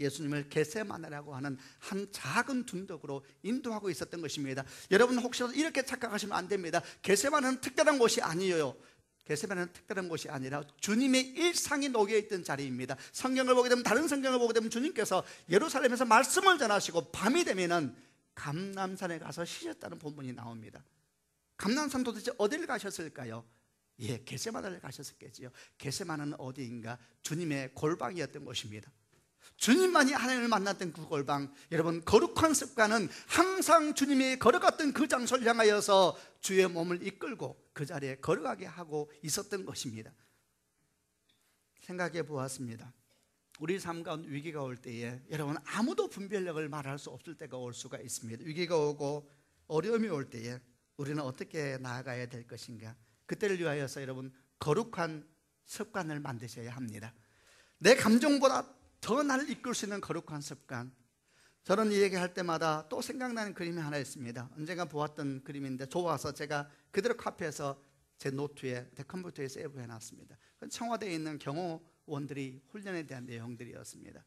Speaker 2: 예수님을 겟세마네라고 하는 한 작은 둔덕으로 인도하고 있었던 것입니다. 여러분 혹시라도 이렇게 착각하시면 안 됩니다. 겟세마네는 특별한 곳이 아니에요. 겟세마네는 특별한 곳이 아니라 주님의 일상이 녹여있던 자리입니다. 성경을 보게 되면, 다른 성경을 보게 되면 주님께서 예루살렘에서 말씀을 전하시고 밤이 되면은 감람산에 가서 쉬셨다는 본문이 나옵니다. 감람산 도대체 어디를 가셨을까요? 예, 겟세마네를 가셨었겠지요. 겟세마네는 어디인가? 주님의 골방이었던 것입니다. 주님만이 하나님을 만났던 그 골방. 여러분, 거룩한 습관은 항상 주님이 걸어갔던 그 장소를 향하여서 주의 몸을 이끌고 그 자리에 걸어가게 하고 있었던 것입니다. 생각해 보았습니다. 우리 삶 가운데 위기가 올 때에 여러분, 아무도 분별력을 말할 수 없을 때가 올 수가 있습니다. 위기가 오고 어려움이 올 때에 우리는 어떻게 나아가야 될 것인가? 그때를 위하여서 여러분, 거룩한 습관을 만드셔야 합니다. 내 감정보다 더 나를 이끌 수 있는 거룩한 습관. 저는 이 얘기할 때마다 또 생각나는 그림이 하나 있습니다. 언젠가 보았던 그림인데 좋아서 제가 그대로 카피해서 제 노트에, 제 컴퓨터에 세이브해 놨습니다. 청와대에 있는 경호원들이 훈련에 대한 내용들이었습니다.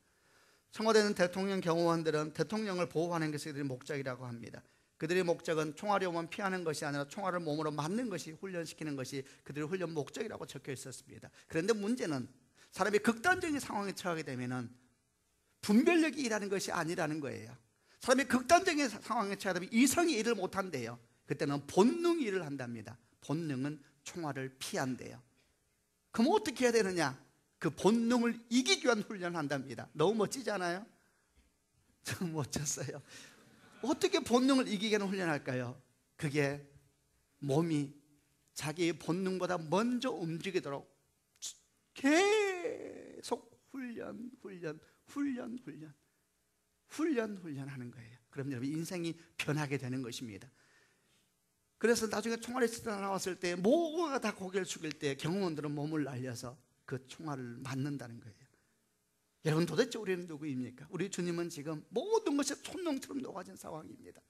Speaker 2: 청와대는 대통령 경호원들은 대통령을 보호하는 것이 그들의 목적이라고 합니다. 그들의 목적은 총알이 오면 피하는 것이 아니라 총알을 몸으로 맞는 것이, 훈련시키는 것이 그들의 훈련 목적이라고 적혀 있었습니다. 그런데 문제는 사람이 극단적인 상황에 처하게 되면 분별력이 일하는 것이 아니라는 거예요. 사람이 극단적인 상황에 처하게 되면 이성이 일을 못한대요. 그때는 본능이 일을 한답니다. 본능은 총알을 피한대요. 그럼 어떻게 해야 되느냐? 그 본능을 이기기 위한 훈련을 한답니다. 너무 멋지지 않아요? 좀 멋졌어요. 어떻게 본능을 이기게 하는 훈련할까요? 그게 몸이 자기의 본능보다 먼저 움직이도록 계속 훈련하는 거예요. 그럼 여러분, 인생이 변하게 되는 것입니다. 그래서 나중에 총알이 나왔을 때 모두가 다 고개를 숙일 때 경호원들은 몸을 날려서 그 총알을 맞는다는 거예요. 여러분, 도대체 우리는 누구입니까? 우리 주님은 지금 모든 것이 촌농처럼 녹아진 상황입니다.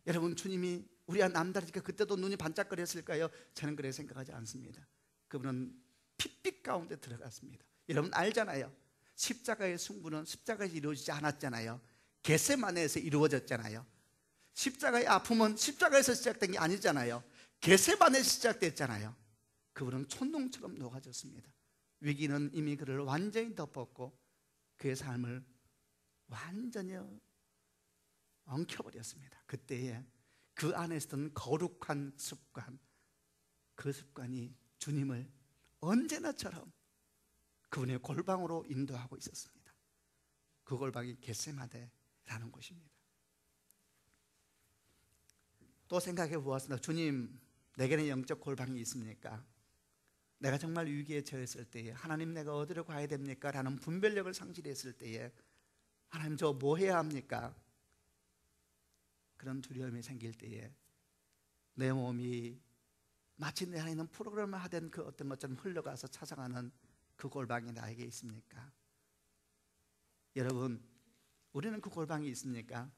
Speaker 2: 여러분, 주님이 우리와 남다르니까 그때도 눈이 반짝거렸을까요? 저는 그렇게 생각하지 않습니다. 그분은 핏빛 가운데 들어갔습니다. 여러분 알잖아요. 십자가의 승부는 십자가에서 이루어지지 않았잖아요. 겟세마네에서 이루어졌잖아요. 십자가의 아픔은 십자가에서 시작된 게 아니잖아요. 겟세마네에서 시작됐잖아요. 그분은 촌농처럼 녹아졌습니다. 위기는 이미 그를 완전히 덮었고 그의 삶을 완전히 엉켜버렸습니다. 그때에 그 안에 있었던 거룩한 습관, 그 습관이 주님을 언제나처럼 그분의 골방으로 인도하고 있었습니다. 그 골방이 겟세마네라는 곳입니다. 또 생각해 보았습니다. 주님, 내게는 영적 골방이 있습니까? 내가 정말 위기에 처했을 때에 하나님, 내가 어디로 가야 됩니까? 라는 분별력을 상실했을 때에 하나님, 저 뭐 해야 합니까? 그런 두려움이 생길 때에 내 몸이 마치 내 안에 있는 프로그램을 하던 그 어떤 것처럼 흘러가서 찾아가는 그 골방이 나에게 있습니까? 여러분, 우리는 그 골방이 있습니까?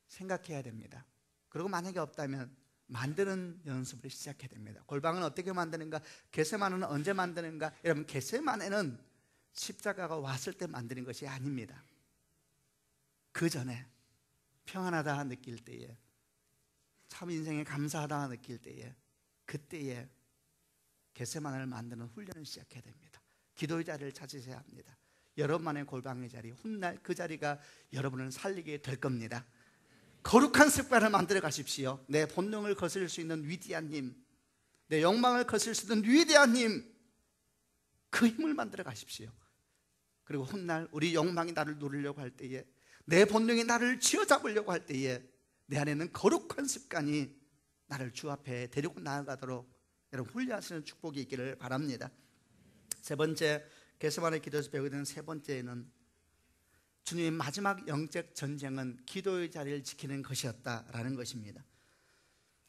Speaker 2: 생각해야 됩니다. 그리고 만약에 없다면 만드는 연습을 시작해야 됩니다. 골방은 어떻게 만드는가? 겟세마네는 언제 만드는가? 여러분, 겟세마네는 십자가가 왔을 때 만드는 것이 아닙니다. 그 전에 평안하다 느낄 때에, 참 인생에 감사하다 느낄 때에, 그때에 겟세마네를 만드는 훈련을 시작해야 됩니다. 기도의 자리를 찾으셔야 합니다. 여러분만의 골방의 자리, 훗날 그 자리가 여러분을 살리게 될 겁니다. 거룩한 습관을 만들어 가십시오. 내 본능을 거스릴 수 있는 위대한 힘, 내 욕망을 거스릴 수 있는 위대한 힘, 그 힘을 만들어 가십시오. 그리고 훗날 우리 욕망이 나를 누르려고 할 때에, 내 본능이 나를 쥐어잡으려고 할 때에 내 안에는 거룩한 습관이 나를 주 앞에 데리고 나아가도록 여러분 훈련하시는 축복이 있기를 바랍니다. 세 번째, 겟세마네 기도에서 배우게 되는 세 번째는 주님의 마지막 영적 전쟁은 기도의 자리를 지키는 것이었다라는 것입니다.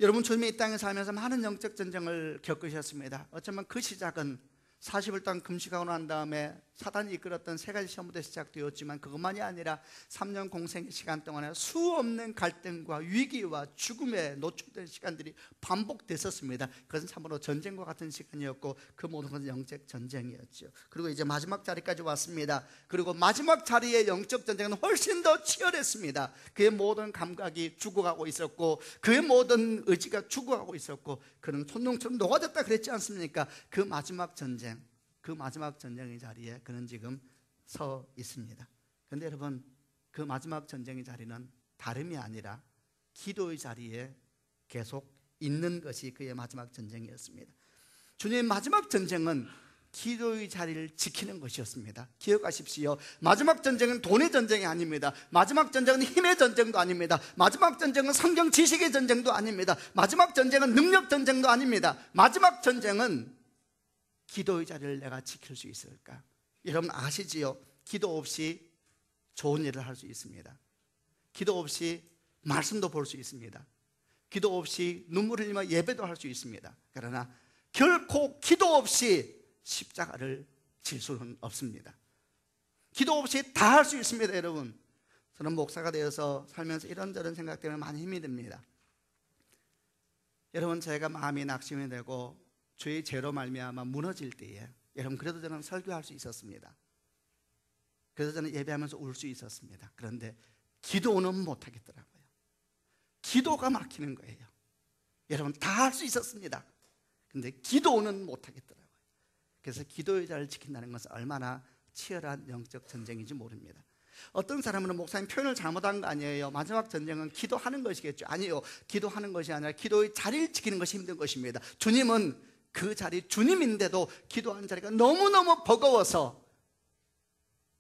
Speaker 2: 여러분, 주님이 이 땅에 살면서 많은 영적 전쟁을 겪으셨습니다. 어쩌면 그 시작은 40일 동안 금식하고 난 다음에 사단이 이끌었던 세 가지 시험부터 시작되었지만, 그것만이 아니라 3년 공생의 시간 동안에 수없는 갈등과 위기와 죽음에 노출된 시간들이 반복됐었습니다. 그것은 참으로 전쟁과 같은 시간이었고, 그 모든 것은 영적 전쟁이었죠. 그리고 이제 마지막 자리까지 왔습니다. 그리고 마지막 자리의 영적 전쟁은 훨씬 더 치열했습니다. 그의 모든 감각이 죽어가고 있었고, 그의 모든 의지가 죽어가고 있었고, 그는 촌농처럼 녹아졌다 그랬지 않습니까? 그 마지막 전쟁, 그 마지막 전쟁의 자리에 그는 지금 서 있습니다. 그런데 여러분, 그 마지막 전쟁의 자리는 다름이 아니라 기도의 자리에 계속 있는 것이 그의 마지막 전쟁이었습니다. 주님의 마지막 전쟁은 기도의 자리를 지키는 것이었습니다. 기억하십시오. 마지막 전쟁은 돈의 전쟁이 아닙니다. 마지막 전쟁은 힘의 전쟁도 아닙니다. 마지막 전쟁은 성경 지식의 전쟁도 아닙니다. 마지막 전쟁은 능력 전쟁도 아닙니다. 마지막 전쟁은 기도의 자리를 내가 지킬 수 있을까? 여러분 아시지요? 기도 없이 좋은 일을 할 수 있습니다. 기도 없이 말씀도 볼 수 있습니다. 기도 없이 눈물 흘리며 예배도 할 수 있습니다. 그러나 결코 기도 없이 십자가를 질 수는 없습니다. 기도 없이 다 할 수 있습니다. 여러분, 저는 목사가 되어서 살면서 이런저런 생각 때문에 많이 힘이 듭니다. 여러분, 제가 마음이 낙심이 되고 죄의 죄로 말미암아 무너질 때에, 여러분 그래도 저는 설교할 수 있었습니다. 그래서 저는 예배하면서 울 수 있었습니다. 그런데 기도는 못하겠더라고요. 기도가 막히는 거예요. 여러분 다 할 수 있었습니다. 근데 기도는 못하겠더라고요. 그래서 기도의 자리를 지킨다는 것은 얼마나 치열한 영적 전쟁인지 모릅니다. 어떤 사람은 목사님 표현을 잘못한 거 아니에요, 마지막 전쟁은 기도하는 것이겠죠. 아니요, 기도하는 것이 아니라 기도의 자리를 지키는 것이 힘든 것입니다. 주님은 그 자리, 주님인데도 기도하는 자리가 너무너무 버거워서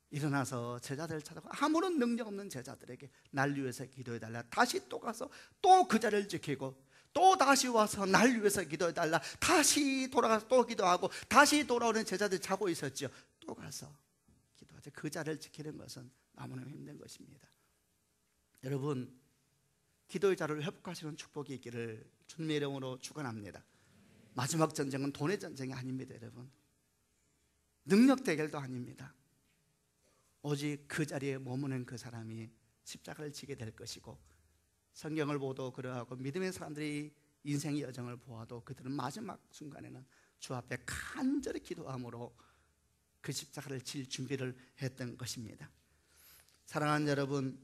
Speaker 2: 일어나서 제자들을 찾아가 아무런 능력 없는 제자들에게 날 위해서 기도해달라, 다시 또 가서 또 그 자리를 지키고, 또 다시 와서 날 위해서 기도해달라, 다시 돌아가서 또 기도하고, 다시 돌아오는 제자들이 자고 있었죠. 또 가서 기도하죠. 그 자리를 지키는 것은 너무나 힘든 것입니다. 여러분, 기도의 자리를 회복하시는 축복이 있기를 주님의 이름으로 축원합니다. 마지막 전쟁은 돈의 전쟁이 아닙니다. 여러분, 능력 대결도 아닙니다. 오직 그 자리에 머무는 그 사람이 십자가를 지게 될 것이고, 성경을 보도 그러하고 믿음의 사람들이 인생의 여정을 보아도 그들은 마지막 순간에는 주 앞에 간절히 기도함으로 그 십자가를 질 준비를 했던 것입니다. 사랑하는 여러분,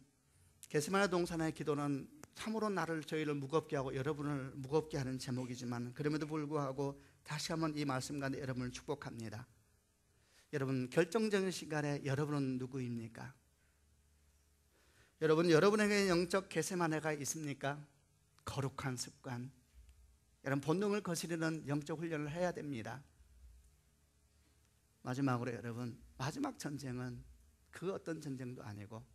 Speaker 2: 겟세마네 동산의 기도는 참으로 저희를 무겁게 하고 여러분을 무겁게 하는 제목이지만, 그럼에도 불구하고 다시 한번 이 말씀 가운데 여러분을 축복합니다. 여러분, 결정적인 시간에 여러분은 누구입니까? 여러분, 여러분에게 영적 겟세마네가 있습니까? 거룩한 습관, 여러분 본능을 거스르는 영적 훈련을 해야 됩니다. 마지막으로 여러분, 마지막 전쟁은 그 어떤 전쟁도 아니고,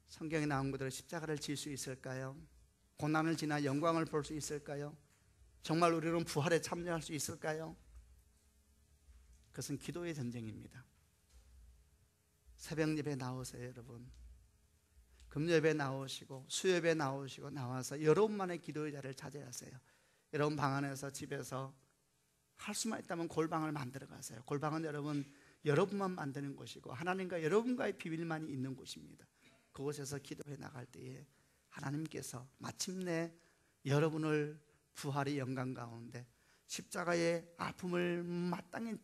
Speaker 2: 성경에 나온 그대로 십자가를 질 수 있을까요? 고난을 지나 영광을 볼 수 있을까요? 정말 우리는 부활에 참여할 수 있을까요? 그것은 기도의 전쟁입니다. 새벽 예배 나오세요. 여러분, 금요예배 나오시고 수요예배 나오시고 나와서 여러분만의 기도의 자리를 차지하세요. 여러분 방 안에서 집에서 할 수만 있다면 골방을 만들어 가세요. 골방은 여러분 여러분만 만드는 곳이고 하나님과 여러분과의 비밀만이 있는 곳입니다. 그곳에서 기도해 나갈 때에 하나님께서 마침내 여러분을 부활의 영광 가운데 십자가의 아픔을 마땅히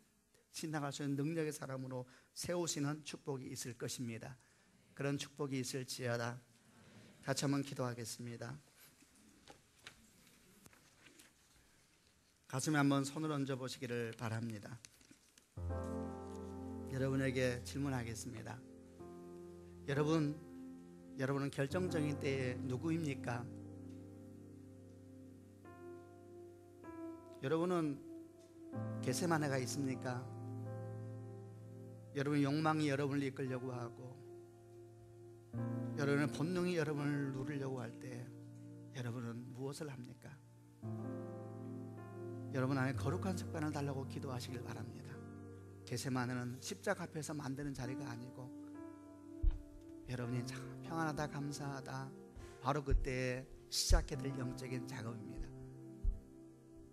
Speaker 2: 지나갈 수 있는 능력의 사람으로 세우시는 축복이 있을 것입니다. 그런 축복이 있을지어다. 같이 한번 기도하겠습니다. 가슴에 한번 손을 얹어 보시기를 바랍니다. 여러분에게 질문하겠습니다. 여러분은 결정적인 때에 누구입니까? 여러분은 겟세마네가 있습니까? 여러분의 욕망이 여러분을 이끌려고 하고 여러분의 본능이 여러분을 누르려고 할 때 여러분은 무엇을 합니까? 여러분 안에 거룩한 습관을 달라고 기도하시길 바랍니다. 겟세마네는 십자가 앞에서 만드는 자리가 아니고 여러분이 참 평안하다 감사하다 바로 그때에 시작해 될 영적인 작업입니다.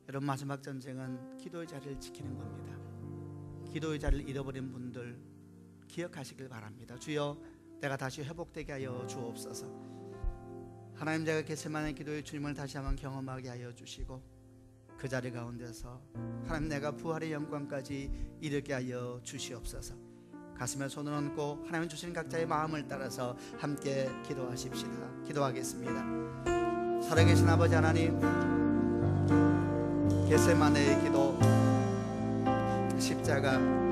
Speaker 2: 여러분 마지막 전쟁은 기도의 자리를 지키는 겁니다. 기도의 자리를 잃어버린 분들 기억하시길 바랍니다. 주여 내가 다시 회복되게 하여 주옵소서. 하나님, 제가 겟세마네 기도의 주님을 다시 한번 경험하게 하여 주시고 그 자리 가운데서 하나님 내가 부활의 영광까지 이르게 하여 주시옵소서. 가슴에 손을 얹고 하나님 주신 각자의 마음을 따라서 함께 기도하십시다. 기도하겠습니다. 살아계신 아버지 하나님, 겟세마네의 기도, 십자가